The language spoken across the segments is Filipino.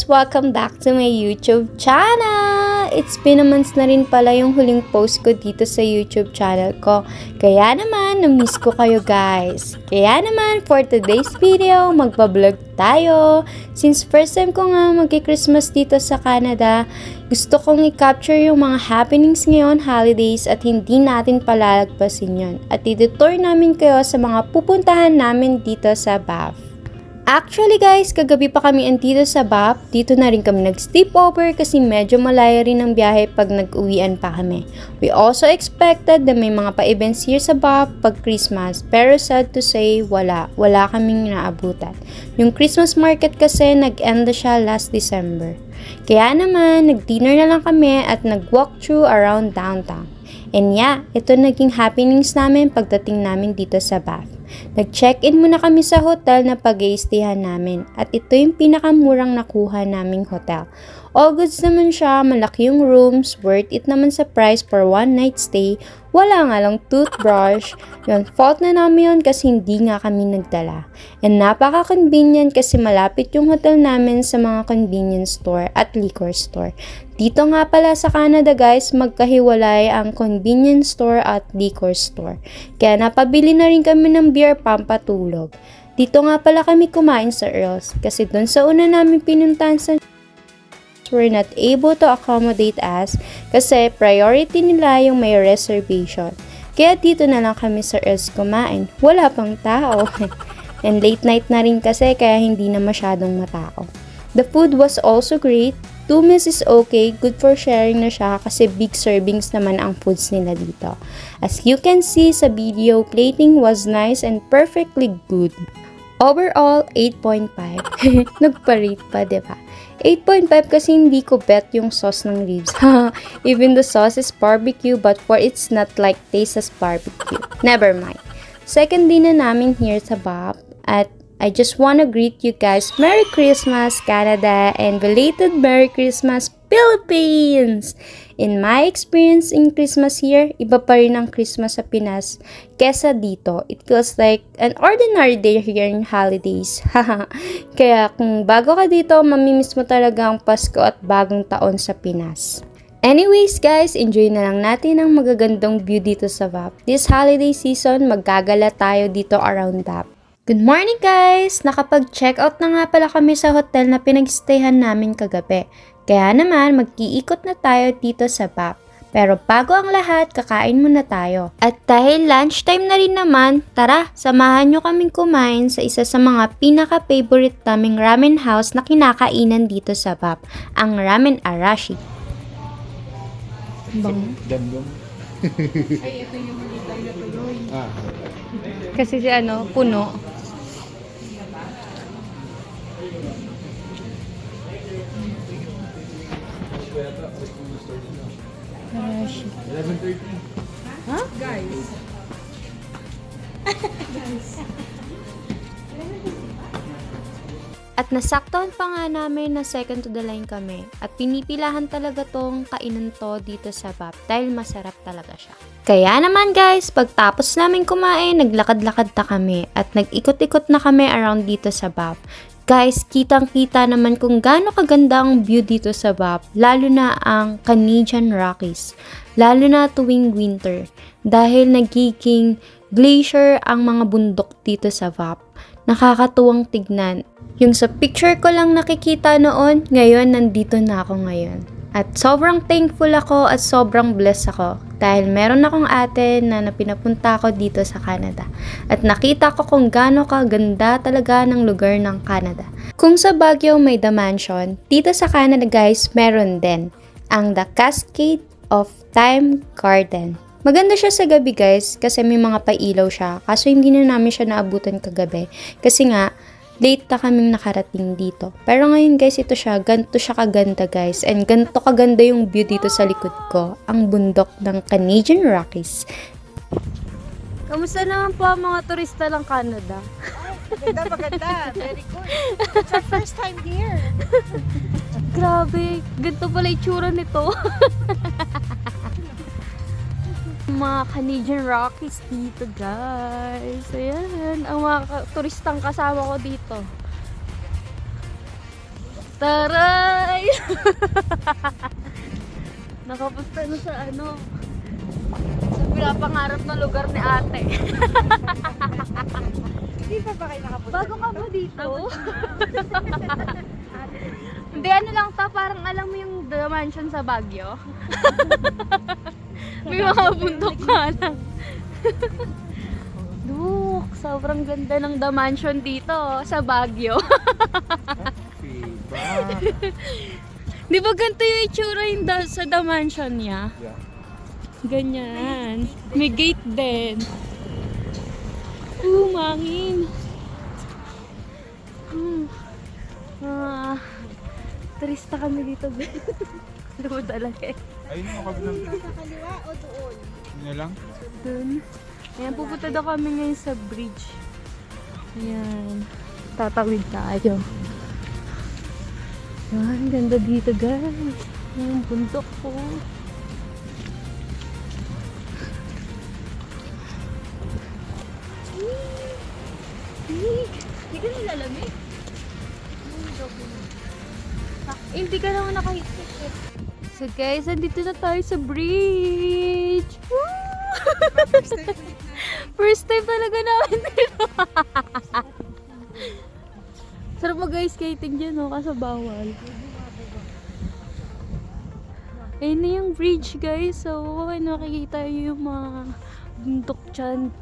guys! Welcome back to my YouTube channel! It's been a month na rin pala yung huling post ko dito sa YouTube channel ko. Kaya naman, na-miss ko kayo guys. Kaya naman, for today's video, magpa-vlog tayo. Since first time ko nga magki-Christmas dito sa Canada, gusto kong i-capture yung mga happenings ngayon, holidays, at hindi natin palalagpasin yun. At i-detour namin kayo sa mga pupuntahan namin dito sa Banff. Actually guys, kagabi pa kami andito sa Banff. Dito na rin kami nag-sleepover kasi medyo malayo rin ang biyahe pag nag-uwian pa kami. We also expected na may mga pa-events here sa Banff pag Christmas. Pero sad to say, wala kaming naabutan. Yung Christmas market kasi nag-end siya last December. Kaya naman, nag-dinner na lang kami at nag-walk through around downtown. And yeah, ito naging happenings namin pagdating namin dito sa Banff. Nag-check-in muna kami sa hotel na pag-i-stayhan namin at ito yung pinakamurang nakuha naming hotel. All goods naman siya, malaki yung rooms, worth it naman sa price for one night stay. Wala nga lang toothbrush. Yun, fault na namin yun kasi hindi nga kami nagdala. And napaka-convenient kasi malapit yung hotel namin sa mga convenience store at liquor store. Dito nga pala sa Canada guys, magkahiwalay ang convenience store at liquor store. Kaya napabili na rin kami ng beer pampatulog. Dito nga pala kami kumain sa Earls kasi doon sa una namin pinuntahan sa were not able to accommodate us kasi priority nila yung may reservation. Kaya dito na lang kami sa Earls kumain. Wala pang tao. And late night na rin kasi kaya hindi na masyadong matao. The food was also great. 2 meals is okay, good for sharing na siya kasi big servings naman ang foods nila dito. As you can see sa video, plating was nice and perfectly good. Overall, 8.5. Nagpa-rate pa, diba? 8.5 kasi hindi ko bet yung sauce ng ribs. Even the sauce is barbecue but for it's not like taste as barbecue. Never mind. Second day na namin here sa Banff at I just wanna greet you guys Merry Christmas Canada and belated Merry Christmas Philippines! In my experience in Christmas here, iba pa rin ang Christmas sa Pinas kesa dito. It feels like an ordinary day here in holidays. Kaya kung bago ka dito, mamimiss mo talaga ang Pasko at bagong taon sa Pinas. Anyways guys, enjoy na lang natin ang magagandang view dito sa Banff. This holiday season, maggagala tayo dito around Banff. Good morning guys! Nakapag-check out na nga pala kami sa hotel na pinag-stayhan namin kagabi. Kaya naman, mag-iikot na tayo dito sa Banff. Pero bago ang lahat, kakain muna tayo. At dahil lunchtime na rin naman, tara, samahan nyo kaming kumain sa isa sa mga pinaka-favorite naming ramen house na kinakainan dito sa Banff, ang Ramen Arashi. Bang. Ay, ito yung hindi tayo natuloy. Kasi si puno. Arashi. 11:30. Huh? Guys. At nasaktuhan pa nga namin na second to the line kami at pinipilahan talaga tong kainan to dito sa Banff dahil masarap talaga siya. Kaya naman guys, pagtapos namin kumain, naglakad-lakad na kami at nag-ikot-ikot na kami around dito sa Banff. Guys, kitang-kita naman kung gaano kaganda ang view dito sa Banff, lalo na ang Canadian Rockies, lalo na tuwing winter dahil nagiging glacier ang mga bundok dito sa Banff. Nakakatuwang tignan. Yung sa picture ko lang nakikita noon, ngayon nandito na ako ngayon. At sobrang thankful ako at sobrang blessed ako dahil meron akong ate na pinapunta ko dito sa Canada. At nakita ko kung gaano kaganda talaga ng lugar ng Canada. Kung sa Baguio may The Mansion, dito sa Canada guys meron din ang The Cascade of Time Garden. Maganda siya sa gabi guys kasi may mga pailaw siya. Kaso hindi na namin siya naabutan kagabi kasi nga late na kaming nakarating dito. Pero ngayon guys, ganito siya kaganda guys. And ganito kaganda yung view dito sa likod ko. Ang bundok ng Canadian Rockies. Kamusta naman po ang mga turista ng Canada? Maganda. Very good. It's our first time here. Grabe, ganito pala itsura nito. Mga Canadian Rockies dito guys. Ayan, ang mga turistang kasama ko dito. Taray! Nakapunta na sa ano, sa pinapangarap na lugar ni ate. Hindi pa ba kayo nakapunta? Bago ka ba dito? Hindi, ano lang to, parang alam mo yung The Mansion sa Baguio? May mga bundok ka lang. Look, sobrang ganda ng The Mansion dito sa Baguio. Di ba ganito yung itsura yung sa The Mansion niya? Yeah. Ganyan. May gate din. Mangin. Turista kami dito. Alam mo talaga eh. Ayun yung kabilang. Sa kaliwa o doon? Yun lang. Dun. Ayan, pupunta daw kami ngayon sa bridge. Ayan. Tatawid tayo. Ayan, ganda dito guys. Yung bundok po. Hindi ka nilalamig? Hindi ka naman nakahit-hit. So guys, andito na tayo sa bridge. Woo! First time talaga namin dito. Sarap mag-ice skating dyan, no? Kaso bawal. Ayun na yung bridge, guys. So, nakikita yung mga bundok dyan.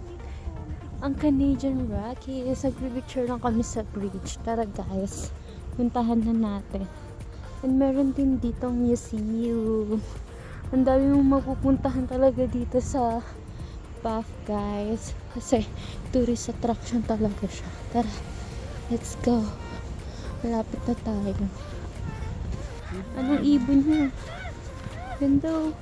Ang Canadian Rockies. Nagpipicture lang kami sa bridge. Tara, guys. Puntahan na natin. And meron din ditong museum. Ang dami mong mapupuntahan talaga dito sa Banff, guys. Kasi tourist attraction talaga siya. Tara, let's go. Malapit na tayo. Anong ibon niya? Ganda.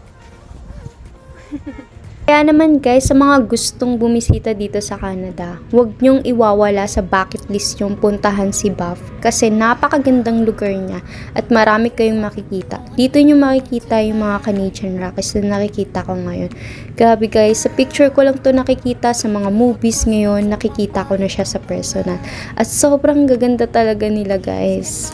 Kaya naman guys, sa mga gustong bumisita dito sa Canada, huwag niyong iwawala sa bucket list yung puntahan si Banff kasi napakagandang lugar niya at marami kayong makikita. Dito niyo makikita yung mga Canadian Rockies na nakikita ko ngayon. Grabe guys, sa picture ko lang to nakikita, sa mga movies ngayon nakikita ko na siya sa personal. At sobrang gaganda talaga nila guys.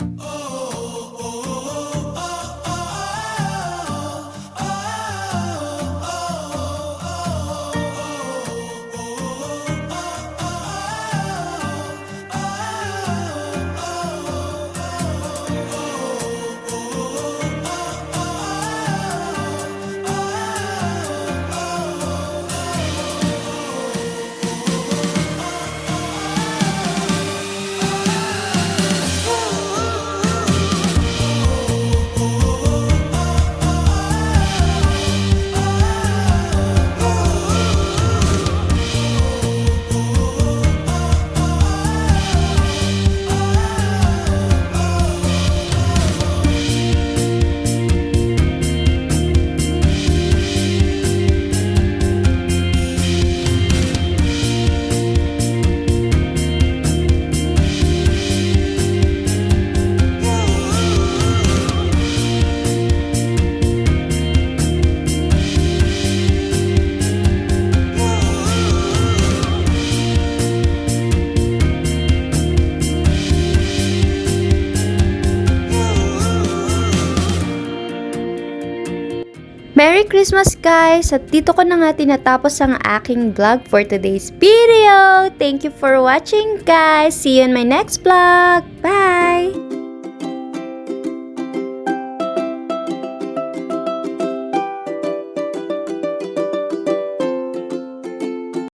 Merry Christmas guys! At dito ko na nga tinatapos ang aking vlog for today's video. Thank you for watching guys! See you in my next vlog! Bye!